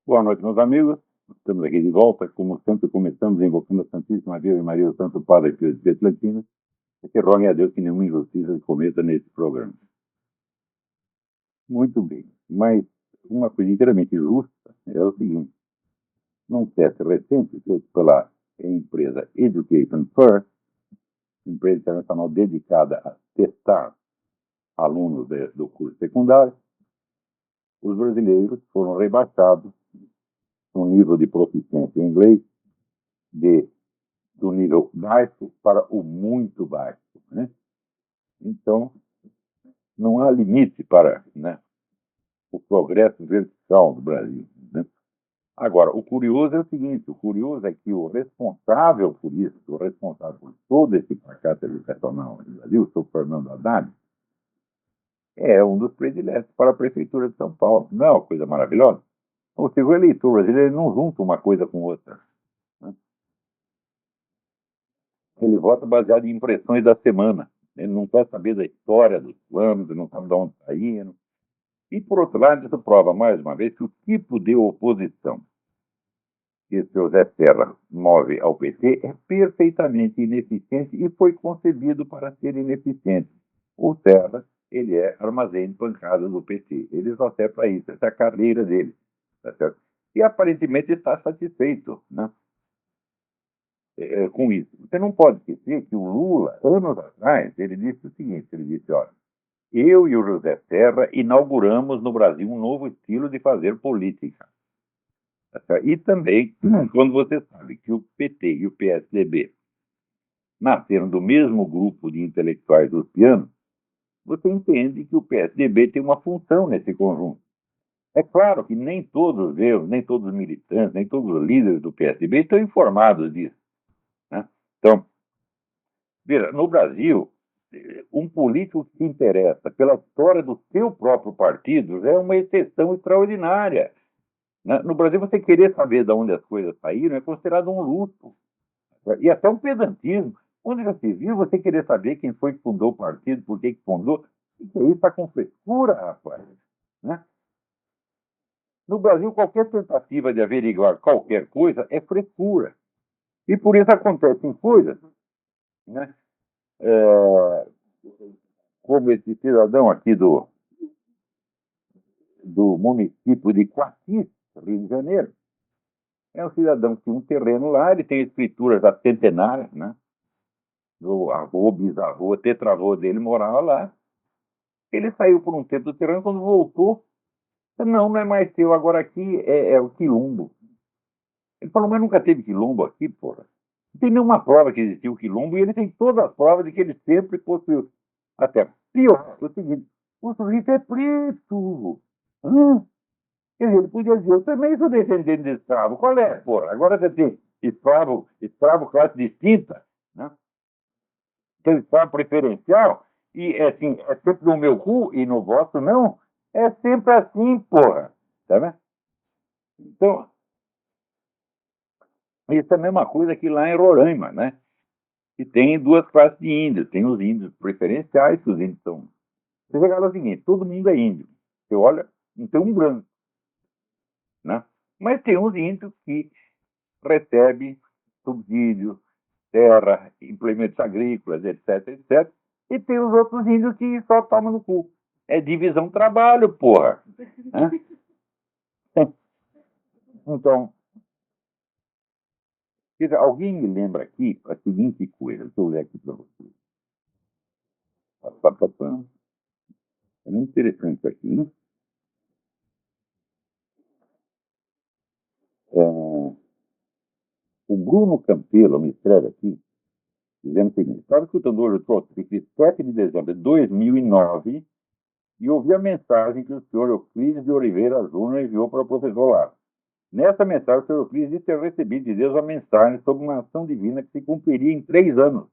Boa noite, meus amigos. Estamos aqui de volta. Como sempre, começamos invocando a Santíssima Virgem Maria, o Santo Padre Pio de Pietrelcina, e que rogue a Deus que nenhuma injustiça se cometa nesse programa. Muito bem. Mas uma coisa inteiramente justa é o seguinte: num teste recente feito pela empresa Education First, empresa internacional dedicada a testar alunos do curso secundário, os brasileiros foram rebaixados no nível de proficiência em inglês do nível baixo para o muito baixo, né? Então, não há limite para, né, o progresso vertical do Brasil, né? Agora, o curioso é o seguinte: o curioso é que o responsável por isso, o responsável por todo esse pacote educacional no Brasil, o Sr. Fernando Haddad, é um dos prediletos para a Prefeitura de São Paulo. Não é uma coisa maravilhosa? Ou seja, o eleitor brasileiro não junta uma coisa com outra, né? Ele vota baseado em impressões da semana. Ele não quer saber da história dos planos, ele não sabe de onde está indo. E, por outro lado, isso prova, mais uma vez, que o tipo de oposição que o José Serra move ao PT é perfeitamente ineficiente e foi concebido para ser ineficiente. O Serra, ele é armazém de pancadas do PT. Ele só serve para isso, essa é a carreira dele. Tá certo? E aparentemente está satisfeito, né, com isso. Você não pode esquecer que o Lula, anos atrás, ele disse o seguinte: ele disse, olha, eu e o José Serra inauguramos no Brasil um novo estilo de fazer política. E também, quando você sabe que o PT e o PSDB nasceram do mesmo grupo de intelectuais russianos, você entende que o PSDB tem uma função nesse conjunto. É claro que nem todos eles, nem todos os militantes, nem todos os líderes do PSDB estão informados disso, né? Então, veja, no Brasil, um político que se interessa pela história do seu próprio partido já é uma exceção extraordinária, né? No Brasil, você querer saber de onde as coisas saíram é considerado um luxo, e até um pedantismo. Onde já se viu você querer saber quem foi que fundou o partido, por que fundou? Isso aí está com frescura, rapaz, né? No Brasil, qualquer tentativa de averiguar qualquer coisa é frescura. E por isso acontecem coisas, né? É, como esse cidadão aqui do município de Coatis, Rio de Janeiro. É um cidadão que tem um terreno lá, ele tem escrituras já centenárias, né? O avô, bisavô, tetravô dele morava lá. Ele saiu por um tempo do terreno, quando voltou, não é mais seu, agora aqui é o quilombo. Ele falou, mas nunca teve quilombo aqui, porra. Não tem nenhuma prova que existiu quilombo, e ele tem todas as provas de que ele sempre possuiu a terra. Pior, é o seguinte: o sujeito é preto. Quer dizer, ele podia dizer, eu também sou descendente de escravo. Qual é, porra? Agora você tem escravo classe distinta, né? Tem escravo preferencial, e é assim, é sempre no meu cu e no vosso não. É sempre assim, porra. Tá vendo? Então, isso é a mesma coisa que lá em Roraima, né? Que tem duas classes de índios. Tem os índios preferenciais, que os índios são. Você chega lá o seguinte: todo mundo é índio. Você olha, não tem um branco, né? Mas tem uns índios que recebem subsídio, terra, implementos agrícolas, etc, etc. E tem os outros índios que só tomam no cu. É divisão trabalho, porra. Né? Então, alguém me lembra aqui a seguinte coisa, deixa eu ler aqui para vocês. É muito interessante isso aqui, né? O Bruno Campelo me escreve aqui, dizendo o seguinte: estava escutando hoje o troço de 7 de dezembro de 2009 e ouvi a mensagem que o senhor Euclides de Oliveira Júnior enviou para o professor Lara. Nessa mensagem, o senhor Euclides disse ter recebido de Deus uma mensagem sobre uma ação divina que se cumpriria em 3 anos.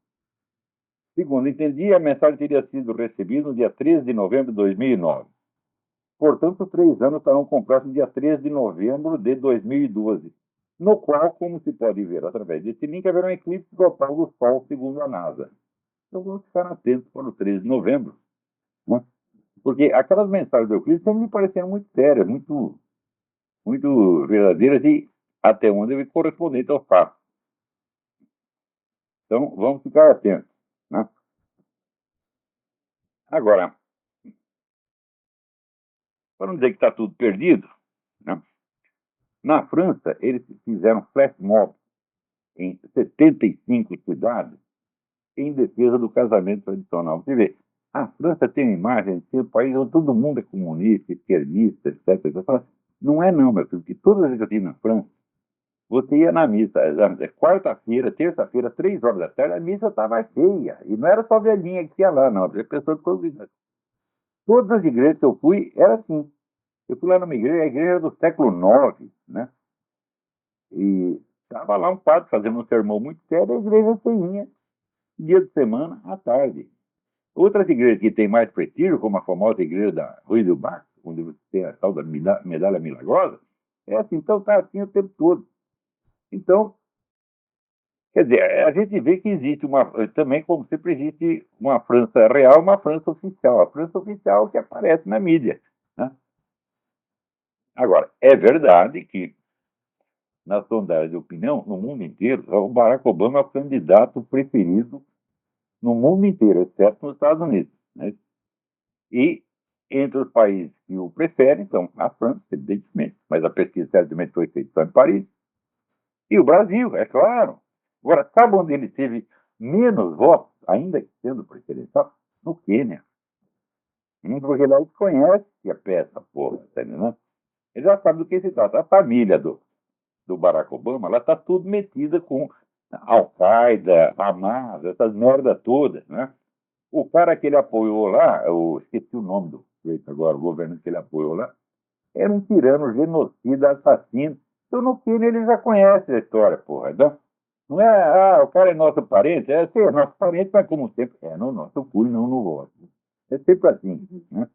Segundo entendi, a mensagem teria sido recebida no dia 13 de novembro de 2009. Portanto, 3 anos estarão completos no dia 13 de novembro de 2012, no qual, como se pode ver através desse link, haverá um eclipse total do Sol, segundo a NASA. Então vamos ficar atentos para o 13 de novembro, né? Porque aquelas mensagens do Euclides sempre me pareceram muito sérias, muito muito verdadeiras e até onde correspondentes aos fatos. Então, vamos ficar atentos, né? Agora, para não dizer que está tudo perdido, né? Na França, eles fizeram flash mob em 75 cidades em defesa do casamento tradicional. Você vê, a França tem uma imagem de ser um país onde todo mundo é comunista, esquerdista, etc. Não é não, meu filho, porque todas as vezes que eu estive na França, você ia na missa, quarta-feira, terça-feira, 3 horas da tarde, a missa estava cheia. E não era só velhinha que ia lá, não. Era pessoa de todas as igrejas. Todas as igrejas que eu fui, era assim. Eu fui lá numa igreja, a igreja era do século IX, né? E estava lá um padre fazendo um sermão muito sério, a igreja cheinha, dia de semana, à tarde. Outras igrejas que têm mais prestígio, como a famosa igreja da Rue du Bac, onde você tem a tal da medalha milagrosa, é assim, então está assim o tempo todo. Então, quer dizer, a gente vê que existe também, como sempre, existe uma França real e uma França oficial. A França oficial que aparece na mídia, né? Agora, é verdade que na sondagem de opinião, no mundo inteiro, o Barack Obama é o candidato preferido no mundo inteiro, exceto nos Estados Unidos, né? E entre os países que o preferem, então, a França, evidentemente, mas a pesquisa certamente foi feita só em Paris, e o Brasil, é claro. Agora, sabe onde ele teve menos votos, ainda que sendo presidencial? No Quênia. Porque lá eles conhecem a peça, porra, tá entendendo? Ele já sabe do que se trata. A família do Barack Obama, ela está tudo metida com Al-Qaeda, Hamas, essas merdas todas, né? O cara que ele apoiou lá, eu esqueci o nome do sujeito agora, o governo que ele apoiou lá, era um tirano, genocida, assassino. Então no Quênia ele já conhece a história, porra. Não é, o cara é nosso parente, sim, é nosso parente, mas como sempre, é no nosso cu e não no voto. É sempre assim, né?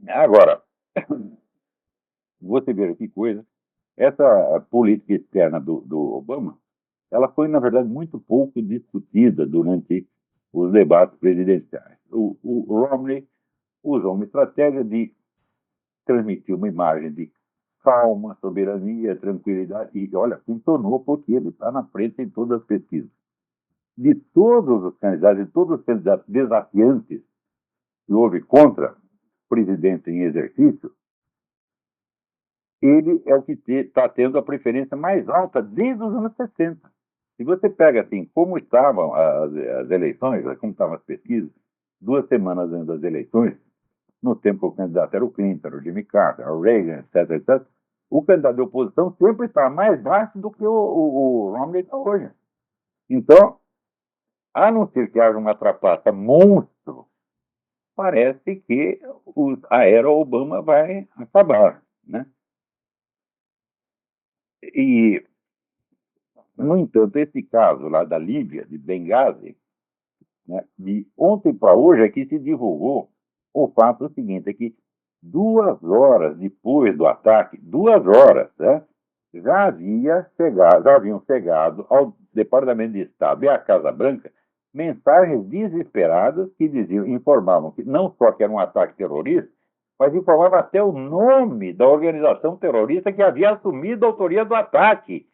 Agora, você vê que coisa, essa política externa do Obama, ela foi, na verdade, muito pouco discutida durante os debates presidenciais. O Romney usou uma estratégia de transmitir uma imagem de calma, soberania, tranquilidade, e olha, funcionou porque ele está na frente em todas as pesquisas. De todos os candidatos, de todos os candidatos desafiantes que houve contra o presidente em exercício, ele é o que está tendo a preferência mais alta desde os anos 60. Se você pega assim, como estavam as eleições, como estavam as pesquisas, 2 semanas antes das eleições, no tempo que o candidato era o Clinton, o Jimmy Carter, o Reagan, etc, etc, o candidato de oposição sempre está mais baixo do que o Romney está hoje. Então, a não ser que haja uma trapaça monstro, parece que a era Obama vai acabar, né? E, no entanto, esse caso lá da Líbia, de Benghazi, né, de ontem para hoje é que se divulgou o fato seguinte, é que 2 horas depois do ataque, 2 horas, né, já haviam chegado ao Departamento de Estado e à Casa Branca mensagens desesperadas que informavam que não só que era um ataque terrorista, mas informavam até o nome da organização terrorista que havia assumido a autoria do ataque.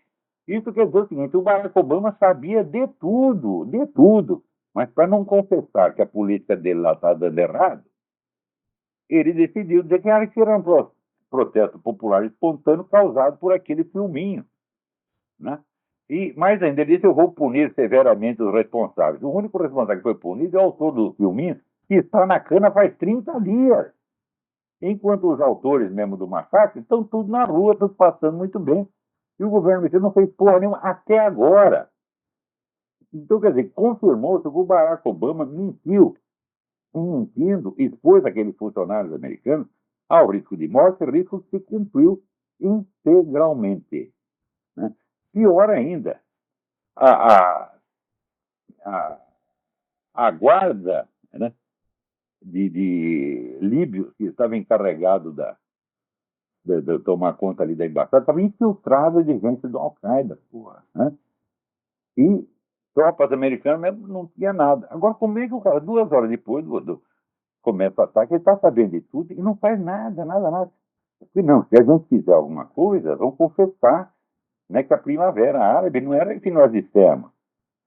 Isso quer dizer o seguinte, o Barack Obama sabia de tudo, de tudo. Mas para não confessar que a política dele lá está dando errado, ele decidiu dizer que era um protesto popular espontâneo causado por aquele filminho, né? E mais ainda, ele disse: eu vou punir severamente os responsáveis. O único responsável que foi punido é o autor do filminho, que está na cana faz 30 dias. Enquanto os autores mesmo do massacre estão tudo na rua, tudo passando muito bem. E o governo mexicano não fez porra nenhuma até agora. Então, quer dizer, confirmou-se que o Barack Obama mentiu. Mentindo, expôs aqueles funcionários americanos ao risco de morte, risco que se cumpriu integralmente, né? Pior ainda, a, a, a, a guarda, né, de líbios que estava encarregado de tomar conta ali da embaixada, estava infiltrado de gente do Al-Qaeda, né? E tropas americanas mesmo não tinha nada. Agora, como é que o cara, 2 horas depois começa o ataque, ele está sabendo de tudo e não faz nada, nada, nada. E não, se a gente fizer alguma coisa, vamos confessar, né, que a Primavera Árabe não era o que nós dissemos.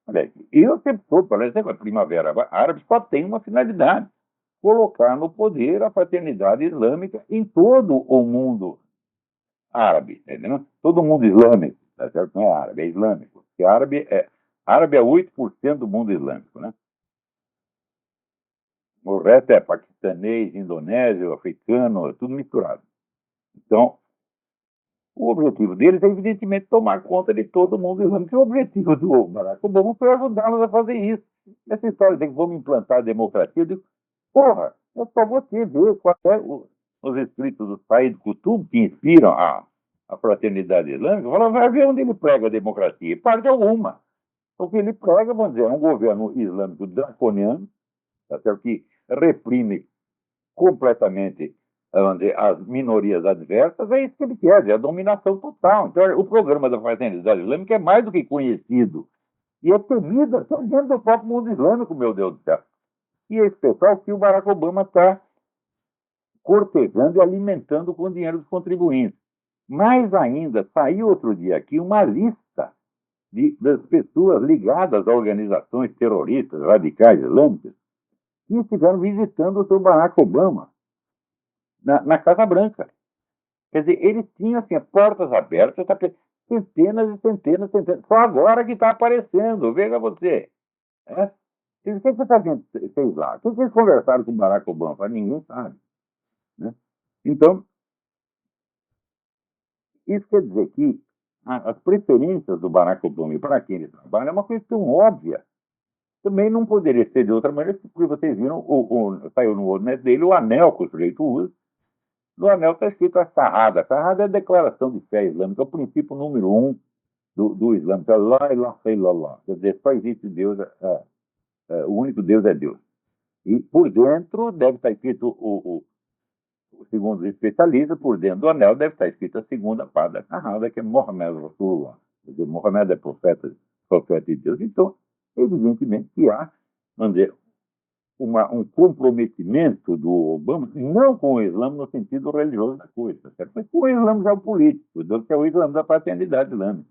Olha, eu sempre soube, por exemplo, a Primavera Árabe só tem uma finalidade: colocar no poder a fraternidade islâmica em todo o mundo árabe, entendeu? Todo o mundo islâmico, tá certo? Não é árabe, é islâmico. Porque árabe é 8% do mundo islâmico, né? O resto é paquistanês, indonésio, africano, é tudo misturado. Então, o objetivo deles é, evidentemente, tomar conta de todo mundo islâmico. O objetivo do Barack Obama foi ajudá-los a fazer isso. Essa história de que vamos implantar a democracia, eu digo, porra, é só você ver qual é os escritos do Said Qutb que inspiram a fraternidade islâmica. Fala, vai ver onde ele prega a democracia. Parte alguma. O que ele prega, vamos dizer, é um governo islâmico draconiano, tá certo? Que reprime completamente as minorias adversas, é isso que ele quer, é a dominação total. Então, o programa da fraternidade islâmica é mais do que conhecido e é temido até dentro do próprio mundo islâmico, meu Deus do céu. E esse pessoal que o Barack Obama está cortejando e alimentando com o dinheiro dos contribuintes. Mais ainda, saiu outro dia aqui uma lista das pessoas ligadas a organizações terroristas radicais islâmicas que estiveram visitando o seu Barack Obama na Casa Branca. Quer dizer, eles tinham assim, portas abertas, centenas e centenas, centenas. Só agora que está aparecendo, veja você. É? O que essa gente fez lá? O que eles conversaram com o Barack Obama? Ninguém sabe. Né? Então, isso quer dizer que as preferências do Barack Obama e para quem ele trabalha é uma questão óbvia. Também não poderia ser de outra maneira, porque vocês viram, saiu no World Net dele o anel que o sujeito usa. No anel está escrito a Shahada. A Shahada é a declaração de fé islâmica, é o princípio número 1 do Islã. La ilaha illallah. Quer dizer, só existe Deus, o único Deus é Deus. E por dentro deve estar escrito, segundo os especialistas, por dentro do anel deve estar escrito a segunda parte da Shahada, que é Mohammed Rasulullah. Quer dizer, Mohammed é profeta de Deus. Então, evidentemente que há, vamos dizer, um comprometimento do Obama, não com o Islã no sentido religioso da coisa, certo? Mas com o Islã geopolítico, que é o Islã da fraternidade islâmica.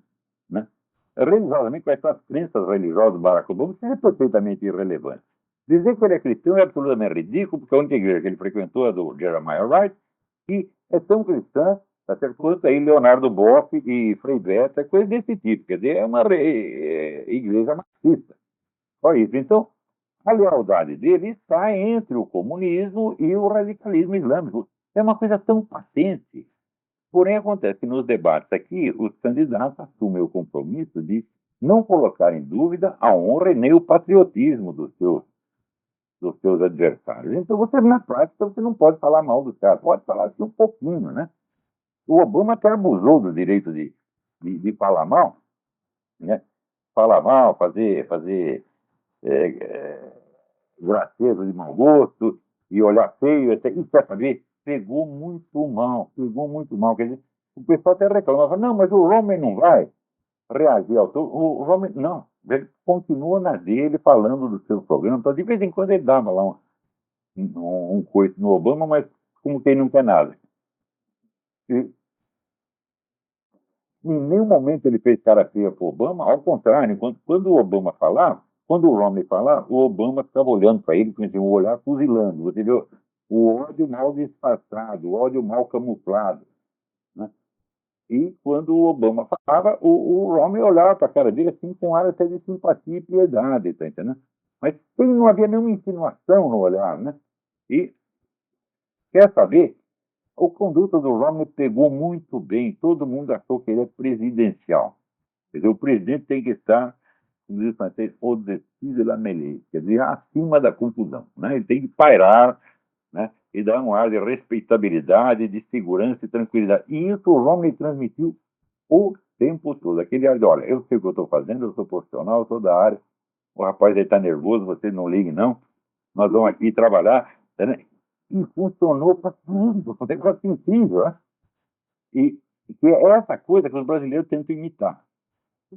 Né? Religiosamente, quais são as crenças religiosas do Barack Obama, isso é perfeitamente irrelevante. Dizer que ele é cristão é absolutamente ridículo, porque a única igreja que ele frequentou é a do Jeremiah Wright, que é tão cristã, tá certo? Quanto aí Leonardo Boff e Frei Betta, coisa desse tipo. Quer dizer, é uma igreja marxista. Olha isso. Então, a lealdade dele está entre o comunismo e o radicalismo islâmico. É uma coisa tão patente. Porém, acontece que nos debates aqui, os candidatos assumem o compromisso de não colocar em dúvida a honra e nem o patriotismo dos seus adversários. Então, você, na prática, você não pode falar mal dos caras. Pode falar assim um pouquinho, né? O Obama até abusou do direito de falar mal, né? Falar mal, fazer gracejo de mau gosto e olhar feio, e quer saber? Pegou muito mal. Quer dizer, o pessoal até reclamava, não, mas o Romney não vai reagir ao todo. O Romney, não, ele continua na dele, falando do seu programa. Então, de vez em quando ele dava lá um coice no Obama, mas como quem não quer nada. E em nenhum momento ele fez cara feia para o Obama, ao contrário, quando o Obama falava, quando o Romney falava, o Obama ficava olhando para ele com um olhar fuzilando. Você viu? O ódio mal disfarçado, o ódio mal camuflado. Né? E quando o Obama falava, o Romney olhava para a cara dele assim com ar até de simpatia e piedade, tá entendendo? Mas não havia nenhuma insinuação no olhar, né? E quer saber? A conduta do Romney pegou muito bem. Todo mundo achou que ele é presidencial. Quer dizer, o presidente tem que estar, como diz o francês, au-dessus de la mêlée, quer dizer, acima da confusão. Né? Ele tem que pairar, né? E dar um ar de respeitabilidade, de segurança e tranquilidade. E isso o Romney transmitiu o tempo todo. Aquele ar de, olha, eu sei o que eu estou fazendo, eu sou profissional, eu sou da área. O rapaz aí está nervoso, você não ligue, não. Nós vamos aqui trabalhar. Né? E funcionou para tudo. Foi um negócio incrível. Né? E que é essa coisa que os brasileiros tentam imitar.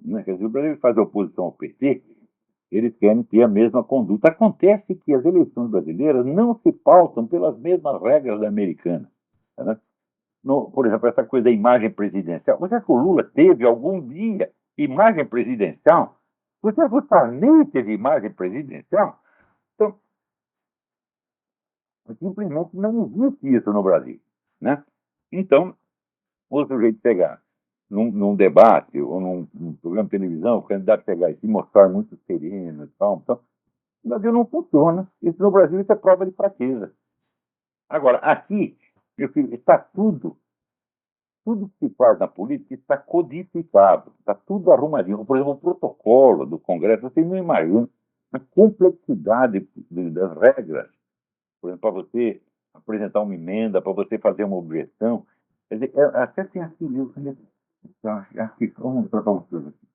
Né? Quer dizer, o Brasil faz oposição ao PT, Eles querem ter a mesma conduta. Acontece que as eleições brasileiras não se pautam pelas mesmas regras da americana. Né? Por exemplo, essa coisa da imagem presidencial. Você acha que o Lula teve algum dia imagem presidencial? Você acha que o Sarney teve imagem presidencial? Então, simplesmente não existe isso no Brasil. Né? Então, o sujeito pegar num debate ou num programa de televisão, o candidato pegar e se mostrar muito sereno e tal. Então, no Brasil não funciona. Isso no Brasil isso é prova de fraqueza. Agora, aqui, meu filho, está tudo que se faz na política está codificado, está tudo arrumadinho. Por exemplo, o protocolo do Congresso, vocês não imaginam a complexidade das regras. Por exemplo, para você apresentar uma emenda, para você fazer uma objeção. Quer dizer, até tem aqui livro. Aqui, vamos trocar um coisa aqui.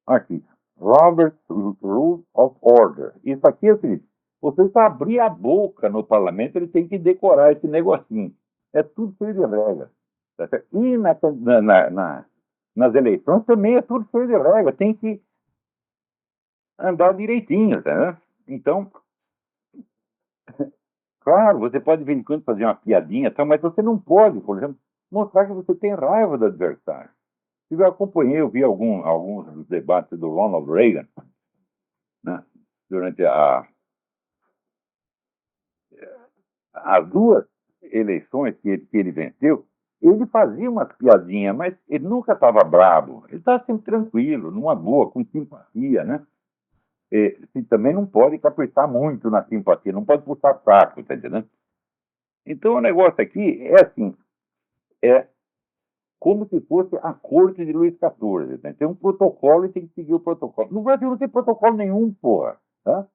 Aqui, Robert's Rules of Order. Isso aqui é o seguinte: você só abrir a boca no parlamento, ele tem que decorar esse negocinho. É tudo cheio de regras. Tá certo? E nas eleições também é tudo cheio de regras. Tem que andar direitinho, tá? Então, claro, você pode de vez em quando fazer uma piadinha, tá? Mas você não pode, por exemplo, mostrar que você tem raiva do adversário. Eu acompanhei, eu vi alguns dos debates do Ronald Reagan, né? Durante as duas eleições que ele venceu. Ele fazia umas piadinhas, mas ele nunca estava bravo. Ele estava sempre tranquilo, numa boa, com simpatia, né? E também não pode caprichar muito na simpatia, não pode puxar saco, tá entendendo? Então o negócio aqui é assim, é como se fosse a corte de Luís XIV. Né? Tem um protocolo e tem que seguir o protocolo. No Brasil não tem protocolo nenhum, porra. Tá?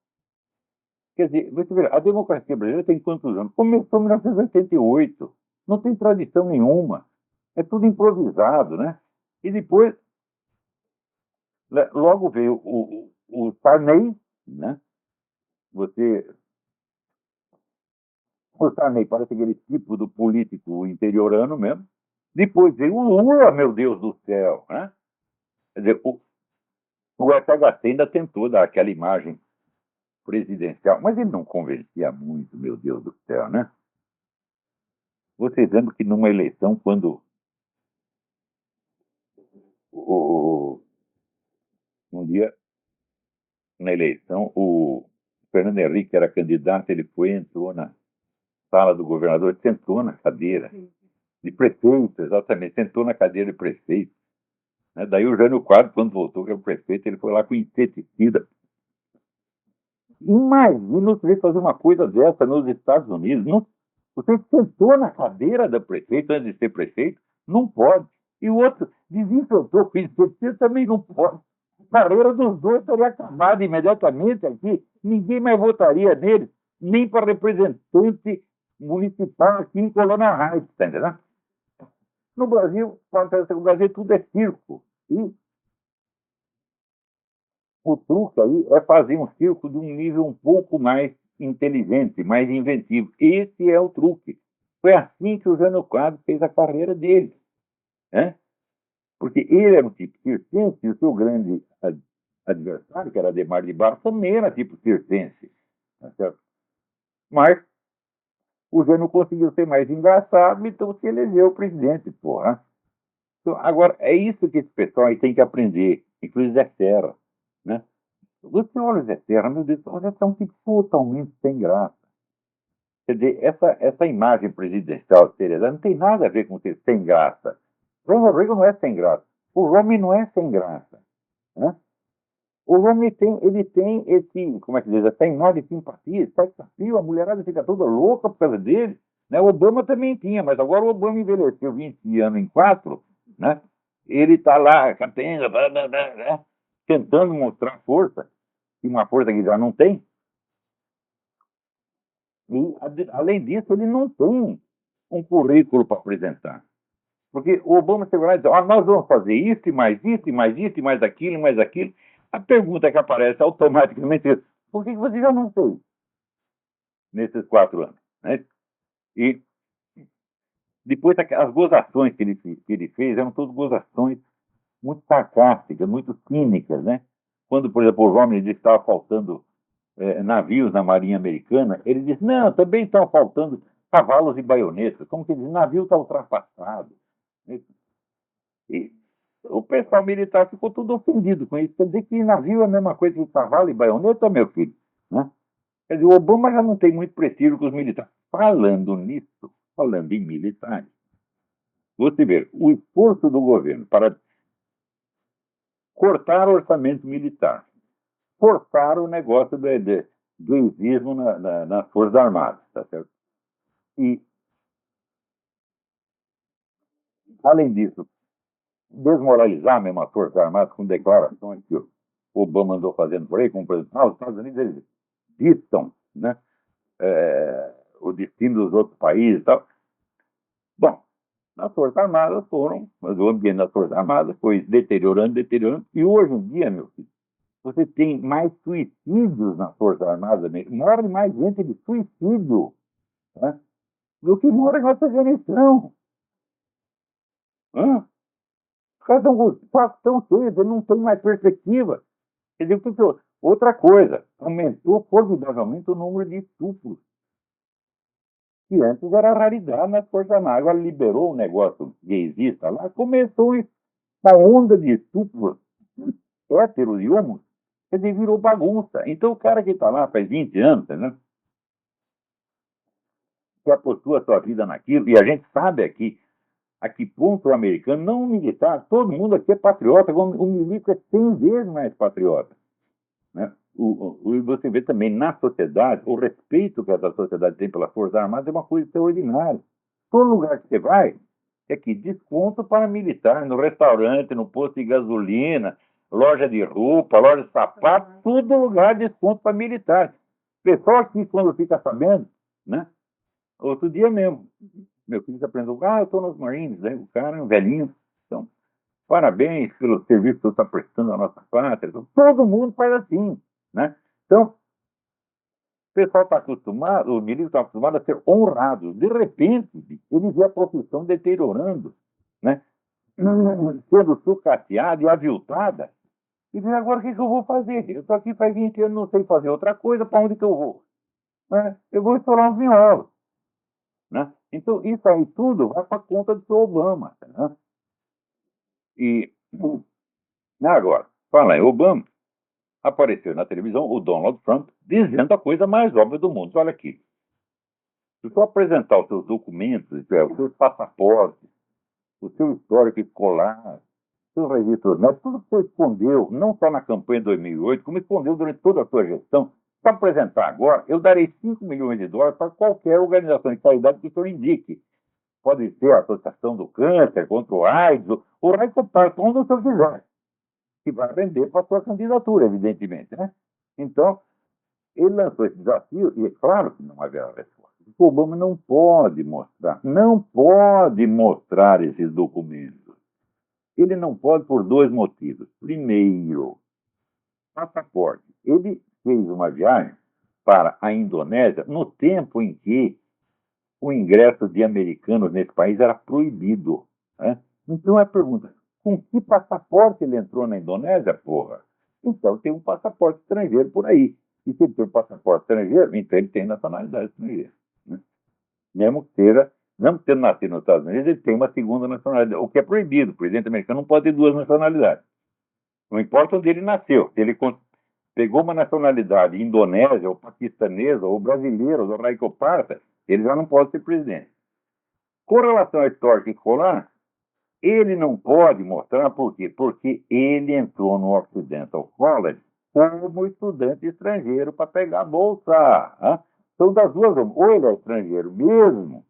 Quer dizer, você vê, a democracia brasileira tem quantos anos? Começou em 1988. Não tem tradição nenhuma. É tudo improvisado, né? E depois, logo veio o Sarney, né? Você, o Sarney parece aquele tipo do político interiorano mesmo. Depois veio o Lula, meu Deus do céu, né? Quer dizer, o FHC ainda tentou dar aquela imagem presidencial, mas ele não convencia muito, meu Deus do céu, né? Vocês lembram que numa eleição, quando um dia, na eleição, o Fernando Henrique era candidato, ele foi, entrou na sala do governador, sentou na cadeira de prefeito, exatamente, sentou na cadeira de prefeito. Né? Daí o Jânio Quadros, quando voltou, que era o prefeito, ele foi lá com inseticida. Imagina você fazer uma coisa dessa nos Estados Unidos. Não, você sentou na cadeira da prefeito antes de ser prefeito? Não pode. E o outro desinfetou com inseticida também não pode. A carreira dos dois teria acabado imediatamente aqui. Ninguém mais votaria neles, nem para representante municipal aqui em Colônia Heights, tá entendendo? No Brasil, o Brasil tudo é circo. E o truque aí é fazer um circo de um nível um pouco mais inteligente, mais inventivo. Esse é o truque. Foi assim que o Jânio Quadros fez a carreira dele. Né? Porque ele era um tipo circense e o seu grande adversário, que era Adhemar de Barros, também era tipo circense. Tá certo? Mas o Jânio conseguiu ser mais engraçado, então se elegeu o presidente, porra. Então, agora, é isso que esse pessoal aí tem que aprender, inclusive Zé Serra. Né? Você olha o Zé Serra, meu Deus, o Zé Serra é um tipo totalmente sem graça. Quer dizer, essa imagem presidencial de seriedade não tem nada a ver com ser sem graça. Ronald Reagan não é sem graça. O Romney não é sem graça. Né? O Romney ele tem esse, como é que diz, essa imagem de simpatia, sex appeal, a mulherada fica toda louca por causa dele. Né? O Obama também tinha, mas agora o Obama envelheceu 20 anos em 4, né? Ele está lá, capenga, né? Tentando mostrar força, e uma força que já não tem. E, além disso, ele não tem um currículo para apresentar. Porque o Obama chegou lá e disse: nós vamos fazer isso e mais isso, e mais isso, e mais aquilo, e mais aquilo. A pergunta que aparece automaticamente é: por que você já não fez nesses 4 anos? Né? E depois, as gozações que ele fez eram todas gozações muito sarcásticas, muito cínicas, né? Quando, por exemplo, o Romney disse que estava faltando navios na Marinha Americana, ele disse, não, também estão faltando cavalos e baionetas. Como que ele diz, navio está ultrapassado. E o pessoal militar ficou tudo ofendido com isso. Quer dizer que navio é a mesma coisa que cavalo e baioneta, meu filho. Né? Quer dizer, o Obama já não tem muito prestígio com os militares. Falando nisso, falando em militares, você vê o esforço do governo para cortar o orçamento militar, forçar o negócio do exismo nas Forças Armadas, tá certo? E, além disso, desmoralizar mesmo as Forças Armadas com declarações que o Obama andou fazendo por aí, como, por exemplo, os Estados Unidos eles ditam, né, o destino dos outros países e tal. Bom, as Forças Armadas mas o ambiente das Forças Armadas foi deteriorando, e hoje em dia, meu filho, você tem mais suicídios nas Forças Armadas, né? Morre mais gente de suicídio, né, do que morre no Afeganistão. Os caras estão cheios, não tem mais perspectiva. Quer dizer, outra coisa, aumentou formidavelmente o número de estupros, que antes era raridade nas Forças Armadas. Agora liberou o negócio gaysista lá, começou uma onda de estupros héteros e homos, quer dizer, virou bagunça. Então o cara que está lá faz 20 anos, né, que apostou a sua vida naquilo, e a gente sabe aqui, a que ponto o americano, não o militar, todo mundo aqui é patriota, o milico é 100 vezes mais patriota. Né? Você vê também na sociedade, o respeito que essa sociedade tem pelas Forças Armadas é uma coisa extraordinária. Todo lugar que você vai, é que desconto para militar, no restaurante, no posto de gasolina, loja de roupa, loja de sapato, todo lugar desconto para militar. O pessoal aqui, quando fica sabendo, né? Outro dia mesmo, meu filho se apresentou, eu estou nos Marines, né? O cara é um velhinho, então, parabéns pelo serviço que você está prestando à nossa pátria. Então, todo mundo faz assim, né? Então, o pessoal está acostumado, os militares estão acostumados a ser honrados. De repente, ele vê a profissão deteriorando, né? Sendo sucateada e aviltada. E diz, agora o que eu vou fazer? Eu estou aqui faz 20 anos, não sei fazer outra coisa, para onde que eu vou? Eu vou estourar os miolos. Né? Então, isso aí tudo vai para a conta do seu Obama. Né? E agora, fala em Obama, apareceu na televisão o Donald Trump dizendo a coisa mais óbvia do mundo. Olha aqui, se você apresentar os seus documentos, os seus passaportes, o seu histórico escolar, seus registros médicos, tudo que você escondeu, não só na campanha de 2008, como escondeu durante toda a sua gestão, para apresentar agora, eu darei 5 milhões de dólares para qualquer organização de caridade que o senhor indique. Pode ser a Associação do Câncer, contra o AIDS, o Raio Comparto, onde o senhor quiser, que vai render para a sua candidatura, evidentemente. Né? Então, ele lançou esse desafio, e é claro que não haverá resposta. O Obama não pode mostrar esses documentos. Ele não pode por 2 motivos. Primeiro, passaporte. Ele fez uma viagem para a Indonésia no tempo em que o ingresso de americanos nesse país era proibido. Né? Então a pergunta, com que passaporte ele entrou na Indonésia, porra? Então tem um passaporte estrangeiro por aí. E se ele tem um passaporte estrangeiro, então ele tem nacionalidade estrangeira. Né? Mesmo tendo nascido nos Estados Unidos, ele tem uma segunda nacionalidade, o que é proibido. O presidente americano não pode ter 2 nacionalidades. Não importa onde ele nasceu. Se ele pegou uma nacionalidade indonésia, ou paquistanesa, ou brasileira, ou raicoparta, ele já não pode ser presidente. Com relação à história escolar, ele não pode mostrar por quê? Porque ele entrou no Occidental College como estudante estrangeiro para pegar a bolsa. Né? Então, das duas, ou ele é estrangeiro mesmo,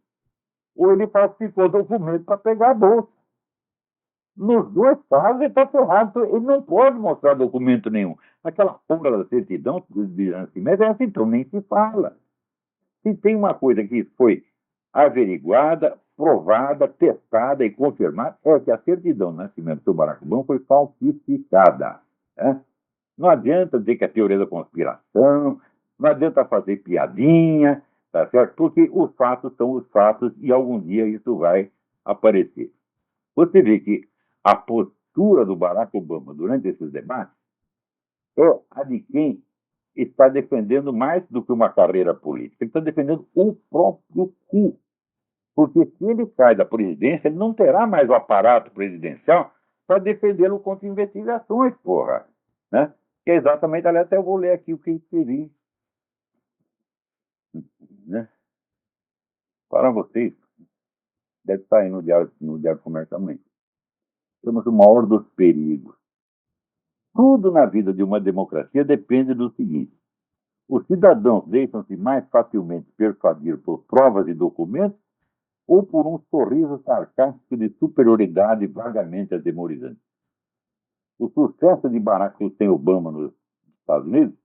ou ele falsificou documento para pegar a bolsa. Nos 2 casos, ele está ferrado. Ele não pode mostrar documento nenhum. Aquela porra da certidão de nascimento é assim, então nem se fala. Se tem uma coisa que foi averiguada, provada, testada e confirmada, é que a certidão de nascimento do Barack Obama foi falsificada. Né? Não adianta dizer que é teoria da conspiração, não adianta fazer piadinha, tá certo? Porque os fatos são os fatos e algum dia isso vai aparecer. Você vê que postura do Barack Obama durante esses debates é a de quem está defendendo mais do que uma carreira política. Ele está defendendo o próprio cu. Porque se ele cai da presidência, ele não terá mais o aparato presidencial para defendê-lo contra investigações, porra. Né? Que é exatamente, aliás, até eu vou ler aqui o que ele escrevi. Né? Para vocês, deve estar aí no Diário do Comércio também. Temos o maior dos perigos. Tudo na vida de uma democracia depende do seguinte: os cidadãos deixam-se mais facilmente persuadir por provas e documentos ou por um sorriso sarcástico de superioridade vagamente atemorizante. O sucesso de Barack Hussein Obama nos Estados Unidos,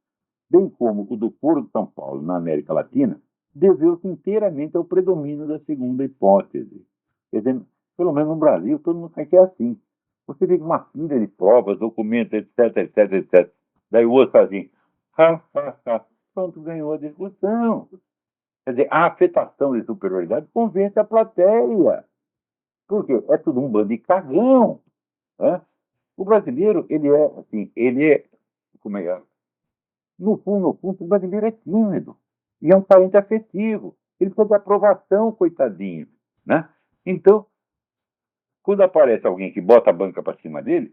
bem como o do Foro de São Paulo na América Latina, deveu-se inteiramente ao predomínio da segunda hipótese. Quer dizer, pelo menos no Brasil, todo mundo sabe que é assim. Você vê uma pilha de provas, documentos, etc, etc, etc. Daí o outro faz assim, pronto, ganhou a discussão. Quer dizer, a afetação de superioridade convence a plateia. Por quê? É tudo um bando de cagão. Né? O brasileiro, ele é, assim, como é? No fundo, o brasileiro é tímido. E é um carente afetivo. Ele precisa de aprovação, coitadinho. Né? Então, quando aparece alguém que bota a banca para cima dele,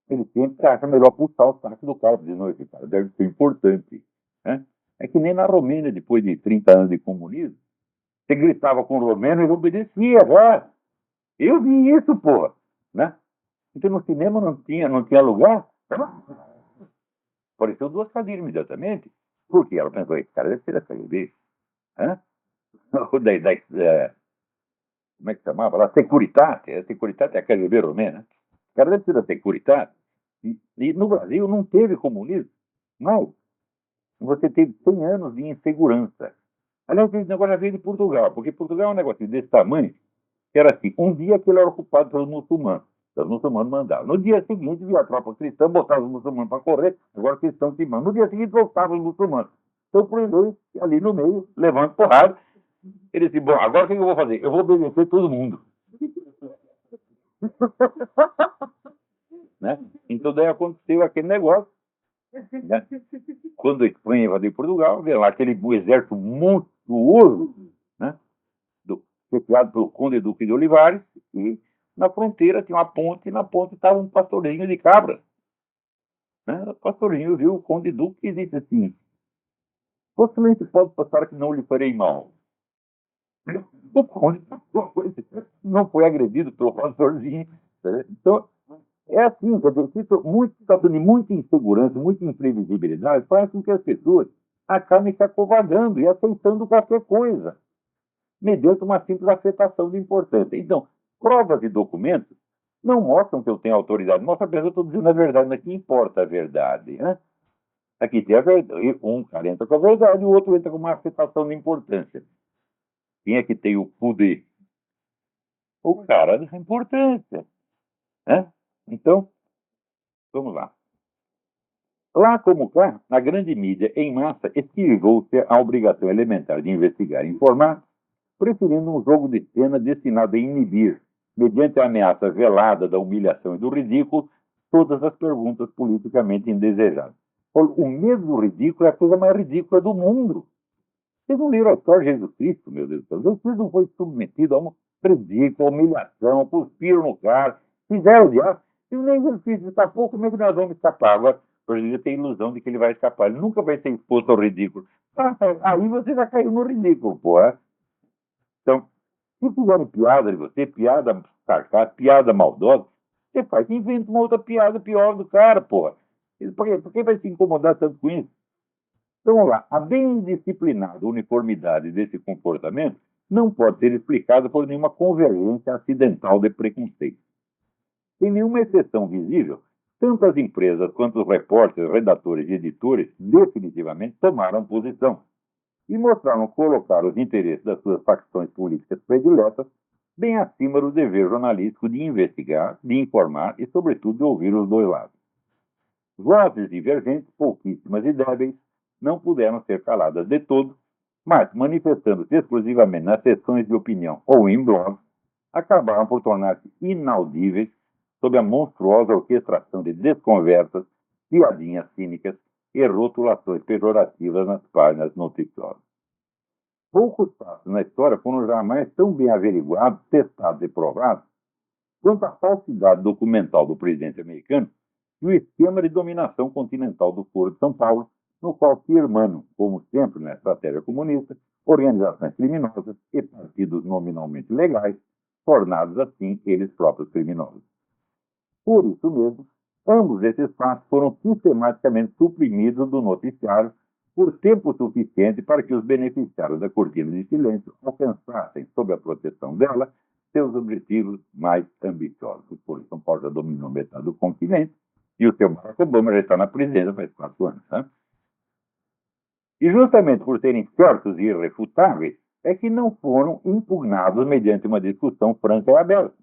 ele sempre acha melhor puxar o saco do cara, dizendo, esse cara deve ser importante. Né? É que nem na Romênia, depois de 30 anos de comunismo, você gritava com o romeno e ele obedecia, já. Eu vi isso, porra. Né? Então no cinema não tinha lugar. Apareceu duas cadeiras imediatamente. Por quê? Ela pensou, esse cara deve ser da KGB. Né? Como é que chamava? La Securitate. A Securitate é a KGB romena. O cara deve ser da Securitate. E no Brasil não teve comunismo. Mas você teve 100 anos de insegurança. Aliás, esse negócio já veio de Portugal, porque Portugal é um negócio desse tamanho, que era assim, um dia que ele era ocupado pelos muçulmanos. Os muçulmanos mandavam. No dia seguinte, via a tropa cristã, botava os muçulmanos para correr, agora os cristãos se mandam. No dia seguinte, voltavam os muçulmanos. Então, por exemplo, ali no meio, levando porrada, ele disse, bom, agora o que eu vou fazer? Eu vou obedecer todo mundo. Né? Então, daí aconteceu aquele negócio. Né? Quando a Espanha invadiu Portugal, veio lá aquele exército monstruoso, né? Criado pelo Conde Duque de Olivares, e na fronteira tinha uma ponte, e na ponte estava um pastorinho de cabras. Né? O pastorinho viu o Conde Duque e disse assim, possivelmente pode passar que não lhe farei mal. O Conde não foi agredido pelo pastorzinho. Né? Então, é assim, quer dizer, muita insegurança, muita imprevisibilidade, faz com que as pessoas acabem se acovardando e aceitando qualquer coisa, mediante uma simples afetação de importância. Então, provas e documentos não mostram que eu tenho autoridade, mostra apenas que eu estou dizendo a verdade, mas que importa a verdade. Né? Aqui tem a verdade, um cara entra com a verdade e o outro entra com uma afetação de importância. Quem é que tem o poder? O cara da importância. Né? Então, vamos lá. Lá como cá, a grande mídia, em massa, esquivou-se à obrigação elementar de investigar e informar, preferindo um jogo de cena destinado a inibir, mediante a ameaça velada da humilhação e do ridículo, todas as perguntas politicamente indesejadas. O medo do ridículo é a coisa mais ridícula do mundo. Vocês não leram a história de Jesus Cristo, meu Deus do céu. Jesus Cristo não foi submetido a um ridículo, a humilhação, cuspiram no cara, fizeram o diabo. Se nem Jesus Cristo escapou, como é que nós vamos escapar? Agora, o brasileiro tem a ilusão de que ele vai escapar. Ele nunca vai ser exposto ao ridículo. Aí você já caiu no ridículo, pô. Então, se fizerem piada de você, piada sarcástica, piada maldosa, você faz, inventa uma outra piada pior do cara, pô. Por que vai se incomodar tanto com isso? Então, vamos lá. A bem disciplinada uniformidade desse comportamento não pode ser explicada por nenhuma convergência acidental de preconceito. Sem nenhuma exceção visível, tanto as empresas quanto os repórteres, redatores e editores definitivamente tomaram posição e mostraram colocar os interesses das suas facções políticas prediletas bem acima do dever jornalístico de investigar, de informar e, sobretudo, de ouvir os dois lados. Vozes divergentes, pouquíssimas e débeis, não puderam ser caladas de todo, mas, manifestando-se exclusivamente nas sessões de opinião ou em blogs, acabaram por tornar-se inaudíveis sob a monstruosa orquestração de desconversas, piadinhas cínicas e rotulações pejorativas nas páginas noticiosas. Poucos fatos na história foram jamais tão bem averiguados, testados e provados quanto a falsidade documental do presidente americano e o esquema de dominação continental do Foro de São Paulo, no qual se irmanam, como sempre na estratégia comunista, organizações criminosas e partidos nominalmente legais, tornados assim eles próprios criminosos. Por isso mesmo, ambos esses fatos foram sistematicamente suprimidos do noticiário por tempo suficiente para que os beneficiários da cortina de silêncio alcançassem, sob a proteção dela, seus objetivos mais ambiciosos. O Foro de São Paulo já dominou metade do continente e o seu Barack Obama já está na presidência faz 4 anos. Né? E justamente por serem certos e irrefutáveis, é que não foram impugnados mediante uma discussão franca e aberta,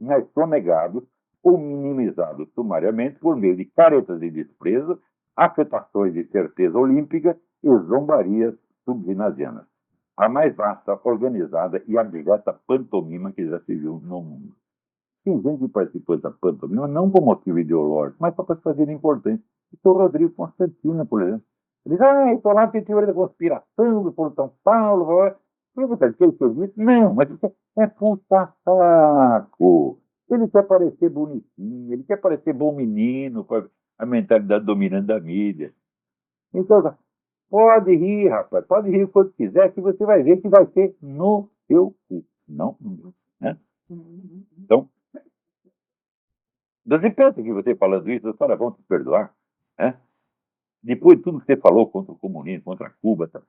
mas sonegados ou minimizados sumariamente por meio de caretas de desprezo, afetações de certeza olímpica e zombarias subginasianas. A mais vasta, organizada e abjeta pantomima que já se viu no mundo. Tem gente que participou da pantomima não por motivo ideológico, mas só para se fazer importante. O Rodrigo Constantino, por exemplo. Ele diz, estou lá tem teoria da conspiração do Foro de São Paulo. Pergunta, que ele fez isso? Não, mas isso é puxa-saco. Ele quer parecer bonitinho, ele quer parecer bom menino, com a mentalidade dominante da mídia. Então, pode rir, rapaz, pode rir quando quiser, que você vai ver que vai ser no seu cu, não no meu. Né? Então, você pensa que você falando isso, os caras vão te perdoar? Né? Depois de tudo que você falou contra o comunismo, contra Cuba, tá?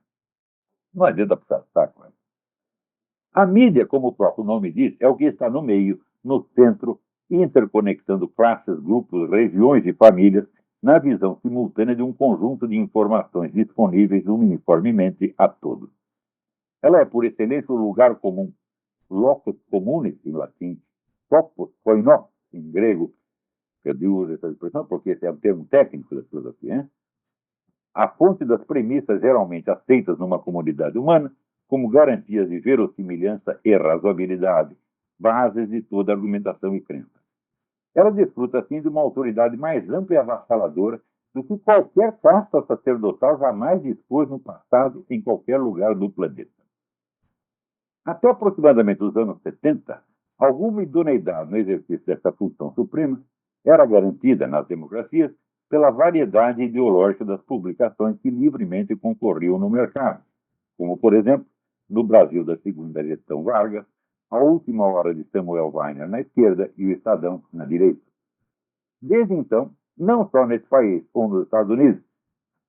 Não adianta puxar saco. Né? A mídia, como o próprio nome diz, é o que está no meio, no centro, interconectando classes, grupos, regiões e famílias, na visão simultânea de um conjunto de informações disponíveis uniformemente a todos. Ela é, por excelência, o lugar comum, locus communis, em latim, topos koinos, em grego. Eu uso essa expressão porque esse é um termo técnico da filosofia. Hein? A fonte das premissas geralmente aceitas numa comunidade humana como garantias de verossimilhança e razoabilidade, bases de toda argumentação e crença. Ela desfruta, assim, de uma autoridade mais ampla e avassaladora do que qualquer casta sacerdotal jamais dispôs no passado em qualquer lugar do planeta. Até aproximadamente os anos 70, alguma idoneidade no exercício dessa função suprema era garantida nas democracias pela variedade ideológica das publicações que livremente concorriam no mercado, como, por exemplo, no Brasil da segunda gestão Vargas, A Última Hora de Samuel Weiner na esquerda e o Estadão na direita. Desde então, não só nesse país ou nos Estados Unidos,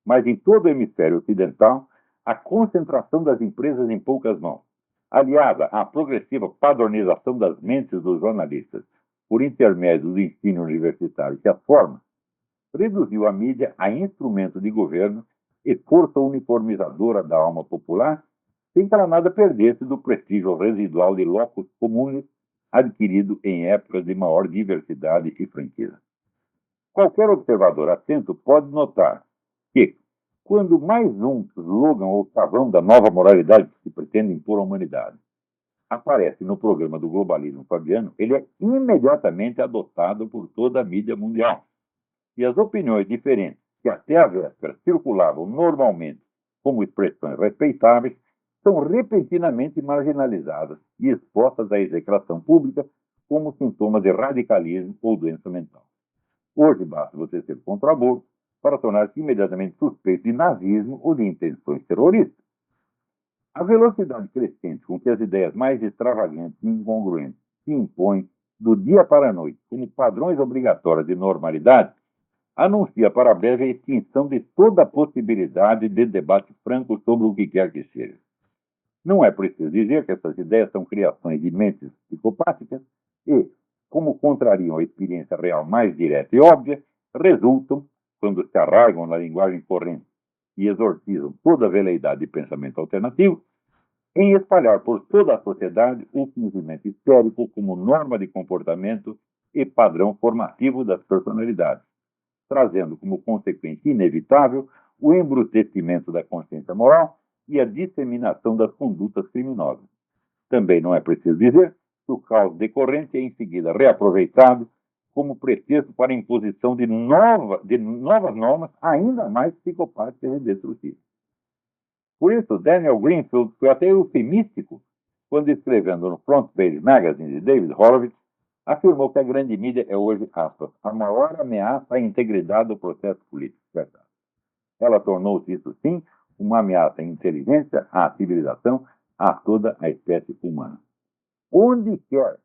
mas em todo o hemisfério ocidental, a concentração das empresas em poucas mãos, aliada à progressiva padronização das mentes dos jornalistas por intermédio do ensino universitário que as forma, reduziu a mídia a instrumento de governo e força uniformizadora da alma popular, sem que ela nada perdesse do prestígio residual de locus comunes adquirido em épocas de maior diversidade e franqueza. Qualquer observador atento pode notar que, quando mais um slogan ou chavão da nova moralidade que se pretende impor à humanidade aparece no programa do globalismo fabiano, ele é imediatamente adotado por toda a mídia mundial. E as opiniões diferentes, que até a véspera circulavam normalmente como expressões respeitáveis, são repentinamente marginalizadas e expostas à execração pública como sintomas de radicalismo ou doença mental. Hoje basta você ser contra-aborto para tornar-se imediatamente suspeito de nazismo ou de intenções terroristas. A velocidade crescente com que as ideias mais extravagantes e incongruentes se impõem do dia para a noite como padrões obrigatórios de normalidade anuncia para breve a extinção de toda a possibilidade de debate franco sobre o que quer que seja. Não é preciso dizer que essas ideias são criações de mentes psicopáticas e, como contrariam a experiência real mais direta e óbvia, resultam, quando se arraigam na linguagem corrente e exorcizam toda a veleidade de pensamento alternativo, em espalhar por toda a sociedade o fingimento histérico como norma de comportamento e padrão formativo das personalidades, trazendo como consequência inevitável o embrutecimento da consciência moral e a disseminação das condutas criminosas. Também não é preciso dizer que o caos decorrente é em seguida reaproveitado como pretexto para a imposição de novas normas ainda mais psicopáticas e destrutivas. Por isso, Daniel Greenfield foi até eufemístico quando, escrevendo no Front Page Magazine de David Horowitz, afirmou que a grande mídia é hoje, aspas, a maior ameaça à integridade do processo político. Verdade. Ela tornou-se, isso sim, uma ameaça à inteligência, à civilização, a toda a espécie humana. Onde quer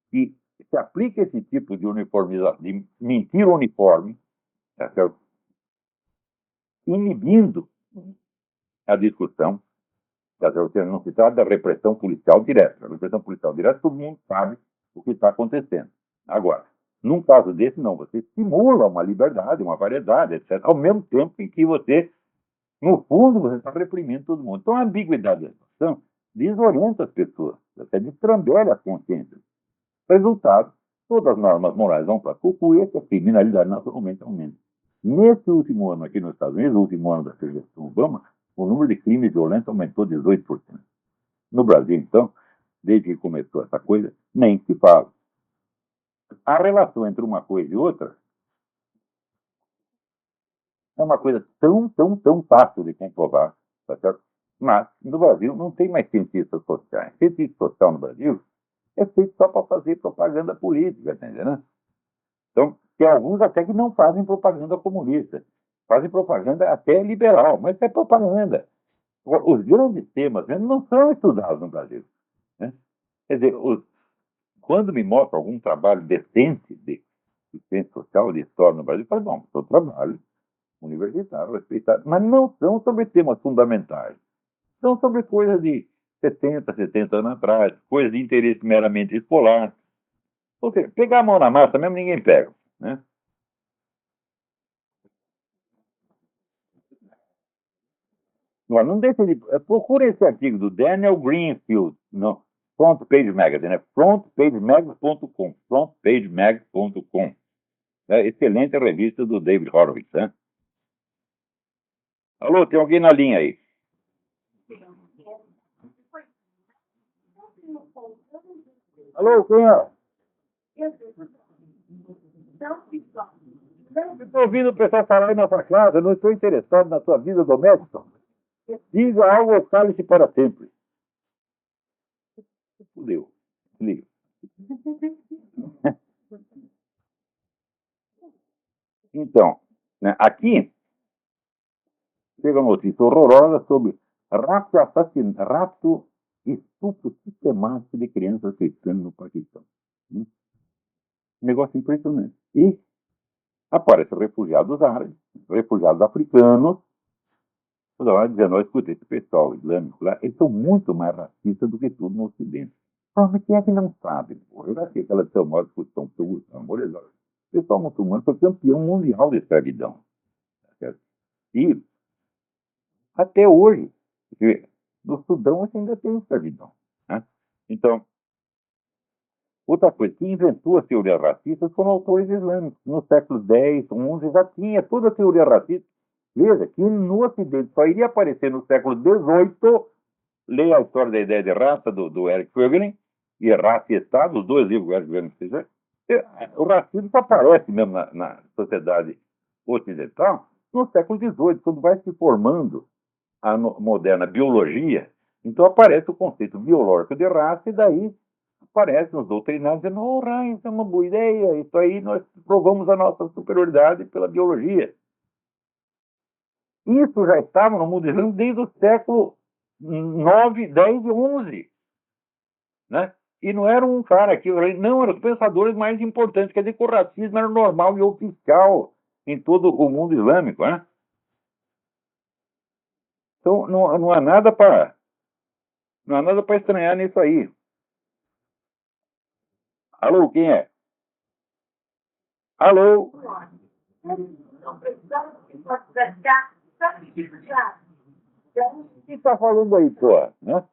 que se aplique esse tipo de uniformização, de mentira uniforme, tá certo? Inibindo a discussão, tá certo? Não se trata da repressão policial direta. A repressão policial direta, todo mundo sabe o que está acontecendo. Agora, num caso desse, não, você estimula uma liberdade, uma variedade, etc., ao mesmo tempo em que você, no fundo, você está reprimindo todo mundo. Então, a ambiguidade da situação desorienta as pessoas, até destrambelha as consciências. Resultado, todas as normas morais vão para cucu e a criminalidade naturalmente aumenta. Nesse último ano aqui nos Estados Unidos, no último ano da gestão Obama, o número de crimes violentos aumentou 18%. No Brasil, então, desde que começou essa coisa, nem se fala. A relação entre uma coisa e outra é uma coisa tão fácil de comprovar, tá certo? Mas, no Brasil, não tem mais cientistas sociais. Cientista social no Brasil é feito só para fazer propaganda política, tá entendendo? Então, tem alguns até que não fazem propaganda comunista. Fazem propaganda até liberal, mas é propaganda. Os grandes temas mesmo não são estudados no Brasil. Né? Quer dizer, quando me mostra algum trabalho decente de ciência social, de história no Brasil, eu falo, bom, seu trabalho universitário, respeitado, mas não são sobre temas fundamentais. São sobre coisas de 70 anos atrás, coisas de interesse meramente escolar. Ou seja, pegar a mão na massa mesmo ninguém pega. Né? Agora, não deixe de. Procure esse artigo do Daniel Greenfield no Front Page Magazine, frontpagemag.com. Frontpagemag.com. É excelente revista do David Horowitz. Né? Alô, tem alguém na linha aí? Alô, quem é? Eu estou ouvindo o pessoal falar aí na sua casa, eu não estou interessado na sua vida doméstica. Diga algo ou cale-se para sempre. Fudeu. Liga. Então, né, aqui chega uma notícia horrorosa sobre rapto e estupro sistemático de crianças cristãs no Paquistão. Um negócio impressionante. E aparecem refugiados árabes, refugiados africanos, toda hora dizendo, escuta, esse pessoal islâmico lá, eles são muito mais racistas do que tudo no Ocidente. Ah, mas quem é que não sabe? Pô? Eu já sei aquela de São Mauro, discussão tudo, amor, o pessoal muçulmano foi campeão mundial de escravidão. Certo? E até hoje, no Sudão ainda tem escravidão. Né? Então, outra coisa, quem inventou a teoria racista foram autores islâmicos. No século X, XI, já tinha toda a teoria racista. Veja, que no Ocidente só iria aparecer no século XVIII, leia a história da ideia de raça do Eric Voegelin, e Raça e Estado, os dois livros do Eric Voegelin, o racismo só aparece mesmo na sociedade ocidental no século XVIII, quando vai se formando a moderna biologia, então aparece o conceito biológico de raça, e daí aparecem os doutrinários dizendo, isso é uma boa ideia, isso aí nós provamos a nossa superioridade pela biologia. Isso já estava no mundo islâmico desde o século IX, X e XI. Né? E não era um cara aqui, não, eram os pensadores mais importantes, quer dizer que o racismo era normal e oficial em todo o mundo islâmico. Né? Então, não há nada para estranhar nisso aí. Alô, quem é? Alô? Quem está falando aí, pô? Né?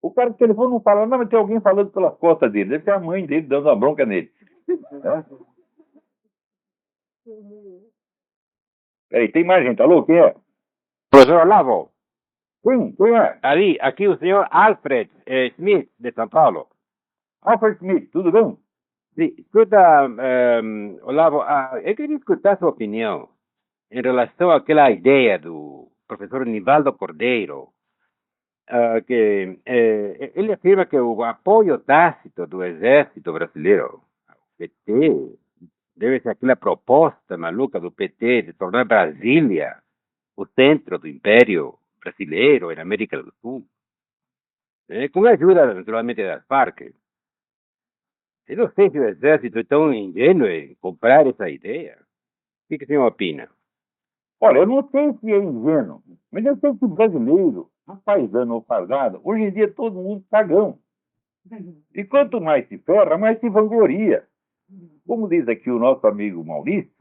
O cara do telefone não fala, não, mas tem alguém falando pelas costas dele. Deve ser a mãe dele dando uma bronca nele. Né? Peraí, tem mais gente. Alô, quem é? Professor Olavo, Quem é? aqui o senhor Alfred Smith, de São Paulo. Alfred Smith, tudo bem? Sim, escuta, Olavo, eu queria escutar a sua opinião em relação àquela ideia do professor Nivaldo Cordeiro, que ele afirma que o apoio tácito do exército brasileiro ao PT deve ser aquela proposta maluca do PT de tornar Brasília o centro do império brasileiro na América do Sul, com a ajuda, naturalmente, das Farc. Eu não sei se o exército é tão ingênuo em comprar essa ideia. O que o senhor opina? Olha, eu não sei se é ingênuo, mas eu sei que o brasileiro, paisano ou fardado, hoje em dia todo mundo cagão. E quanto mais se ferra, mais se vangloria. Como diz aqui o nosso amigo Maurício,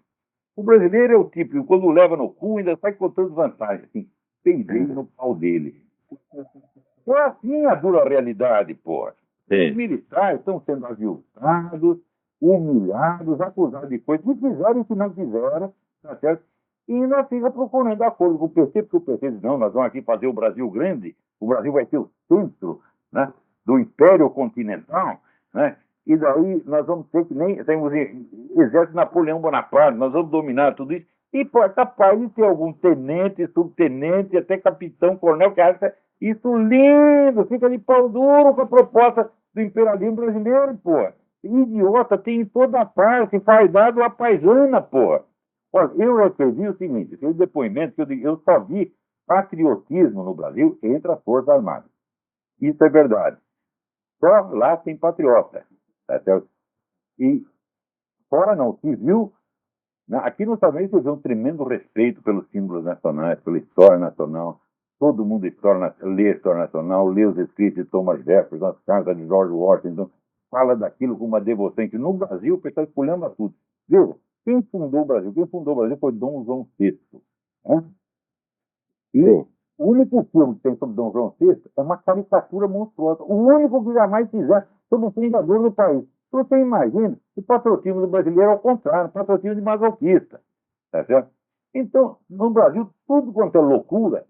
o brasileiro é o tipo que quando leva no cu ainda sai contando vantagens. Assim, peidei no pau dele. É assim a dura realidade, porra. Os militares estão sendo aviltados, humilhados, acusados de coisas que fizeram e que não fizeram, tá certo? E ainda fica procurando acordo com o PT, porque o PT diz, não, nós vamos aqui fazer o Brasil grande, o Brasil vai ser o centro, né, do Império Continental, né? E daí nós vamos ter que nem temos exército Napoleão Bonaparte, nós vamos dominar tudo isso. E pô, é capaz de ter algum tenente, subtenente, até capitão, coronel, que acha isso lindo, fica de pau duro com a proposta do imperialismo brasileiro, pô. Idiota, tem em toda parte, fardado a paisana, pô. Olha, eu escrevi o seguinte, aquele depoimento que eu só vi patriotismo no Brasil entre as Forças Armadas. Isso é verdade. Só lá tem patriota. Tá certo? E fora não, se viu, aqui nos Estados Unidos se vê um tremendo respeito pelos símbolos nacionais, pela história nacional. Todo mundo lê a história nacional, lê os escritos de Thomas Jefferson, as cartas de George Washington, fala daquilo com uma devoção que no Brasil o pessoal escolhendo tudo. Viu? Quem fundou o Brasil? Quem fundou o Brasil foi Dom João VI. Né? E sim, o único filme que tem sobre Dom João VI é uma caricatura monstruosa. O único que jamais fizeram sobre o fundador do país. Você imagina o patrocínio do brasileiro ao contrário, patrocínio de masoquista. Tá certo? Então, no Brasil, tudo quanto é loucura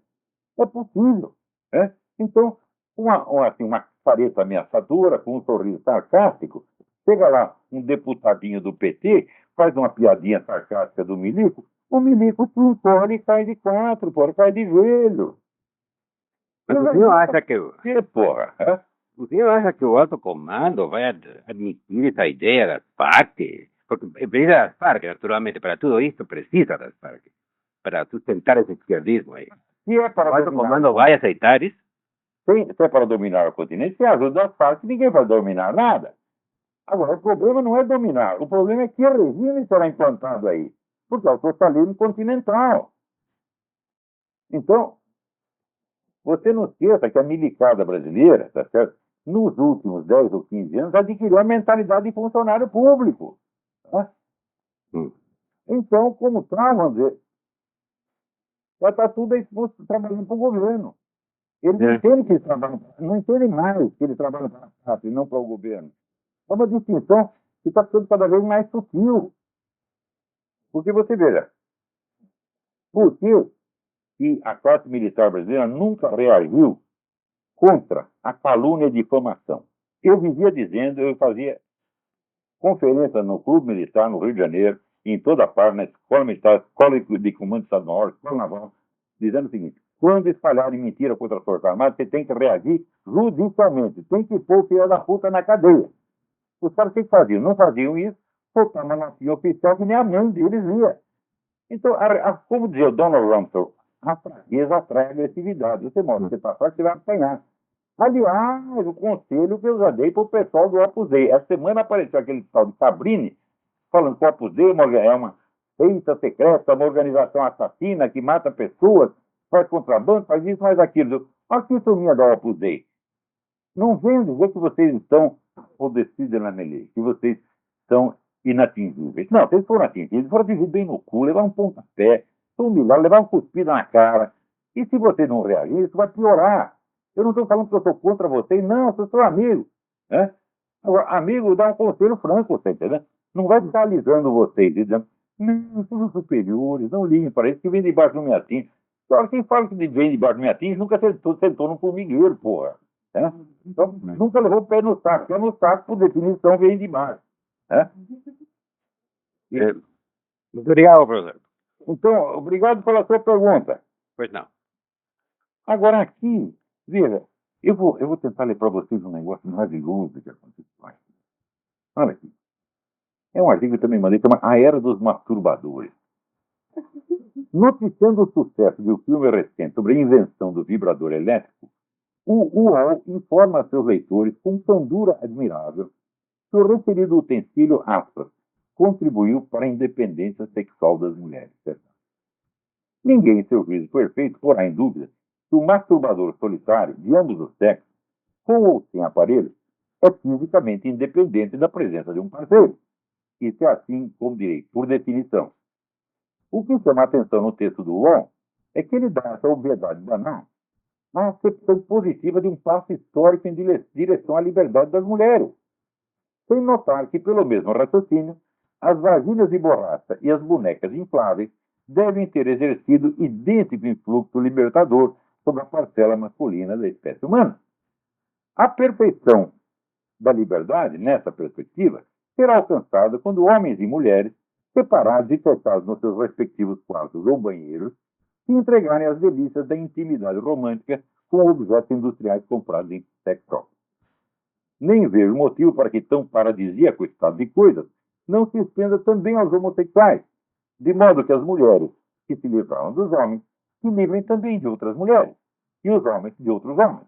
é possível. Né? Então, uma careta ameaçadora, com um sorriso sarcástico, chega lá um deputadinho do PT, faz uma piadinha sarcástica do Milico, o Milico se encolhe e cai de quatro, porra, cai de joelho. Mas o senhor acha que porra? O senhor acha que o alto comando vai admitir essa ideia das Farc? Porque precisa das Farc, naturalmente, para tudo isso precisa das Farc, para sustentar esse esquerdismo aí. Se é para o alto comando vai aceitar isso? Se é para dominar o continente, se ajuda as Farc, ninguém vai dominar nada. Agora, o problema não é dominar, o problema é que regime será implantado aí, porque é o socialismo continental. Então, você não esqueça que a milicada brasileira, tá certo? Nos últimos 10 ou 15 anos, adquiriu a mentalidade de funcionário público. Tá? Então, como está, vamos dizer, já está tudo trabalhando para o governo. Eles não entendem que eles trabalham, não entendem mais que eles trabalham para a pátria e não para o governo. É uma distinção que está ficando cada vez mais sutil. Porque você veja, por que a classe militar brasileira nunca reagiu contra a calúnia e difamação? Eu vivia dizendo, eu fazia conferência no Clube Militar, no Rio de Janeiro, em toda parte, na Escola Militar, Escola de Comando de Estado-Maior, Escola Naval, dizendo o seguinte: quando espalharem mentira contra as Forças Armadas, você tem que reagir judicialmente, tem que pôr o filho da puta na cadeia. Os caras o que faziam? Não faziam isso, soltavam uma notinha oficial que nem a mãe deles via. Então, como dizia o Donald Rumsfeld, a fraqueza atrai a agressividade. Você mostra que você está fraco, você vai apanhar. Aliás, o conselho que eu já dei para o pessoal do Opus Dei. Essa semana apareceu aquele tal de Cabrini, falando que o Opus Dei é uma seita secreta, uma organização assassina que mata pessoas, faz contrabando, faz isso, faz aquilo. Olha que turminha da Opus Dei. Não vem dizer que vocês estão apodrecidos na melee, que vocês são inatingíveis. Não, vocês foram atingidos, foram atingidos bem no cu, levaram um pontapé, são humilhados, levaram uma cuspida na cara. E se você não reagir, isso vai piorar. Eu não estou falando que eu estou contra vocês, não, eu sou amigo. Né? Agora, amigo dá um conselho franco, você entendeu? Não vai ficar alisando vocês, dizendo, não, são superiores, não liguem para isso, que vem debaixo do me atinge. Agora, quem fala que vem debaixo do me atinge nunca sentou no formigueiro, porra. Né? Então, nunca levou o pé no saco. Pé no saco, por definição, vem de baixo. Né? Muito obrigado, professor. Então, obrigado pela sua pergunta. Pois não. Agora aqui, veja, eu vou tentar ler para vocês um negócio maravilhoso que aconteceu aqui. Olha aqui. É um artigo que eu também mandei, chama A Era dos Masturbadores. Noticiando o sucesso de um filme recente sobre a invenção do vibrador elétrico, o UOL informa a seus leitores com candura admirável que o referido utensílio, aspas, contribuiu para a independência sexual das mulheres. Ninguém, em seu juízo perfeito, porá em dúvida que o masturbador solitário, de ambos os sexos, com ou sem aparelho, é fisicamente independente da presença de um parceiro. Isso é assim, como direi, por definição. O que chama a atenção no texto do UOL é que ele dá essa obviedade banal na acepção positiva de um passo histórico em direção à liberdade das mulheres, sem notar que, pelo mesmo raciocínio, as vaginas de borracha e as bonecas infláveis devem ter exercido idêntico influxo libertador sobre a parcela masculina da espécie humana. A perfeição da liberdade, nessa perspectiva, será alcançada quando homens e mulheres, separados e fechados nos seus respectivos quartos ou banheiros, se entregarem às delícias da intimidade romântica com objetos industriais comprados em sex shop. Nem vejo motivo para que tão paradisíaco estado de coisas não se estenda também aos homossexuais, de modo que as mulheres que se livraram dos homens se livrem também de outras mulheres, e os homens de outros homens.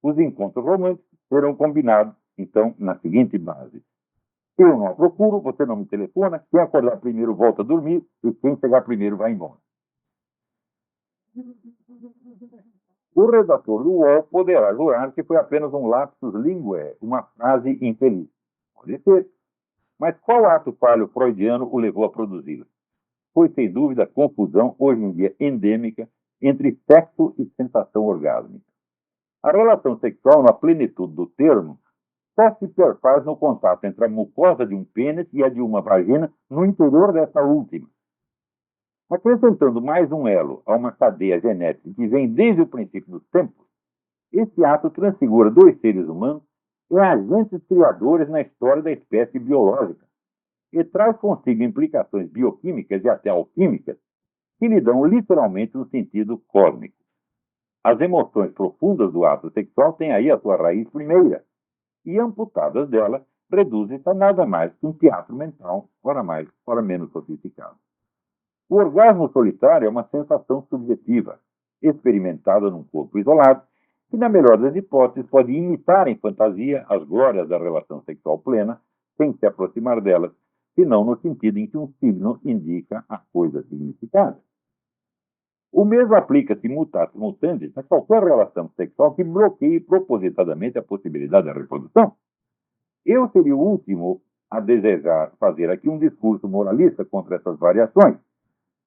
Os encontros românticos serão combinados, então, na seguinte base. Eu não a procuro, você não me telefona, quem acordar primeiro volta a dormir, e quem chegar primeiro vai embora. O redator do UOL poderá jurar que foi apenas um lapsus linguae, uma frase infeliz. Pode ser. Mas qual ato falho freudiano o levou a produzi-la? Foi, sem dúvida, a confusão, hoje em dia endêmica, entre sexo e sensação orgásmica. A relação sexual, na plenitude do termo, só se perfaz no contato entre a mucosa de um pênis e a de uma vagina no interior dessa última. Acrescentando mais um elo a uma cadeia genética que vem desde o princípio dos tempos, esse ato transfigura dois seres humanos e agentes criadores na história da espécie biológica e traz consigo implicações bioquímicas e até alquímicas que lhe dão literalmente um sentido cósmico. As emoções profundas do ato sexual têm aí a sua raiz primeira, e amputadas dela, reduzem-se a nada mais que um teatro mental, ora mais, ora menos sofisticado. O orgasmo solitário é uma sensação subjetiva, experimentada num corpo isolado, que, na melhor das hipóteses, pode imitar em fantasia as glórias da relação sexual plena, sem se aproximar delas, senão no sentido em que um signo indica a coisa significada. O mesmo aplica-se mutatis mutandis a qualquer relação sexual que bloqueie propositadamente a possibilidade da reprodução. Eu seria o último a desejar fazer aqui um discurso moralista contra essas variações,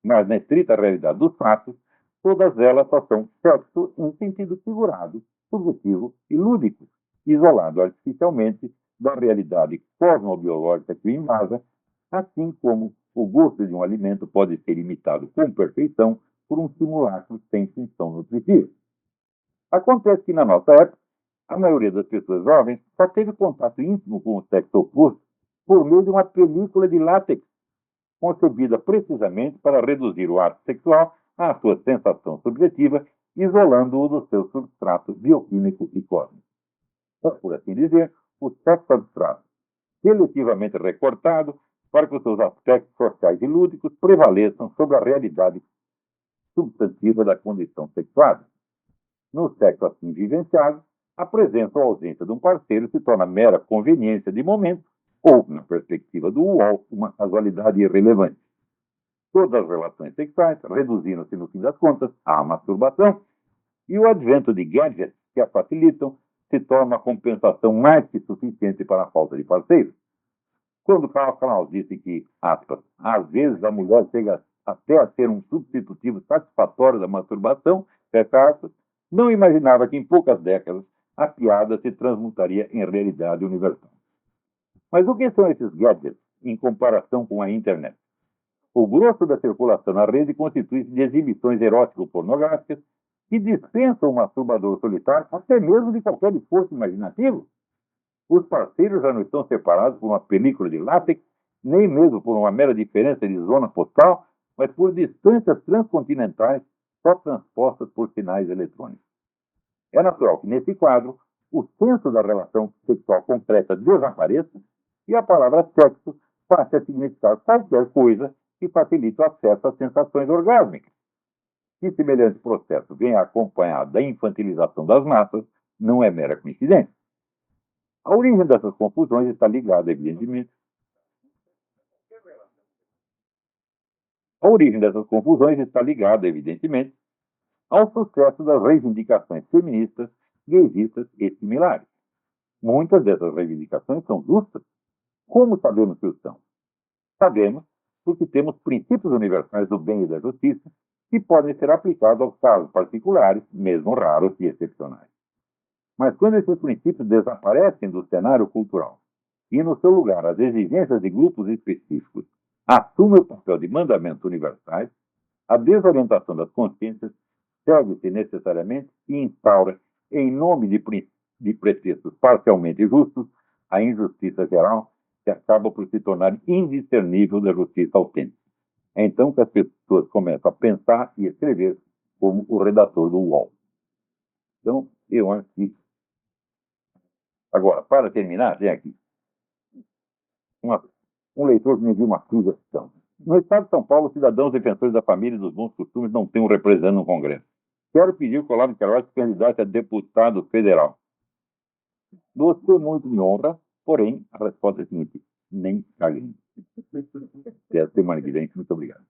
mas na estrita realidade dos fatos, todas elas só são sexo em sentido figurado, subjetivo e lúdico, isolado artificialmente da realidade cosmobiológica que o invasa, assim como o gosto de um alimento pode ser imitado com perfeição por um simulacro sem função nutritiva. Acontece que, na nossa época, a maioria das pessoas jovens só teve contato íntimo com o sexo oposto por meio de uma película de látex, concebida precisamente para reduzir o ato sexual à sua sensação subjetiva, isolando-o do seu substrato bioquímico e cósmico. É, por assim dizer, o sexo abstrato, seletivamente recortado para que os seus aspectos sociais e lúdicos prevaleçam sobre a realidade substantiva da condição sexuada. No sexo assim vivenciado, a presença ou ausência de um parceiro se torna mera conveniência de momento ou, na perspectiva do UOL, uma casualidade irrelevante. Todas as relações sexuais reduziram-se, no fim das contas, à masturbação, e o advento de gadgets que a facilitam se torna uma compensação mais que suficiente para a falta de parceiros. Quando Karl Kraus disse que, aspas, às vezes a mulher chega até a ser um substitutivo satisfatório da masturbação, fecha aspas, não imaginava que em poucas décadas a piada se transmutaria em realidade universal. Mas o que são esses gadgets em comparação com a internet? O grosso da circulação na rede constitui-se de exibições erótico-pornográficas que dispensam o masturbador solitário até mesmo de qualquer esforço imaginativo. Os parceiros já não estão separados por uma película de látex, nem mesmo por uma mera diferença de zona postal, mas por distâncias transcontinentais só transpostas por sinais eletrônicos. É natural que, nesse quadro, o senso da relação sexual concreta desapareça e a palavra sexo passe a significar qualquer coisa que facilite o acesso às sensações orgásmicas. Que semelhante processo venha acompanhado da infantilização das massas não é mera coincidência. A origem dessas confusões está ligada, evidentemente, ao sucesso das reivindicações feministas, gaysistas e similares. Muitas dessas reivindicações são justas. Como sabemos que o são? Sabemos porque temos princípios universais do bem e da justiça que podem ser aplicados aos casos particulares, mesmo raros e excepcionais. Mas quando esses princípios desaparecem do cenário cultural e, no seu lugar, as exigências de grupos específicos assumem o papel de mandamentos universais, a desorientação das consciências segue-se necessariamente e instaura, em nome de pretextos parcialmente justos, a injustiça geral, que acaba por se tornar indiscernível da justiça autêntica. É então que as pessoas começam a pensar e escrever como o redator do UOL. Então, eu acho que... Agora, para terminar, tem aqui um leitor que me enviou uma sugestão. No estado de São Paulo, os cidadãos defensores da família e dos bons costumes não têm um representante no Congresso. Quero pedir que o Olavo de Carvalho se candidate a deputado federal. Você muito me honra, porém, a resposta é a seguinte: nem caguei. Até a semana que vem. Muito obrigado.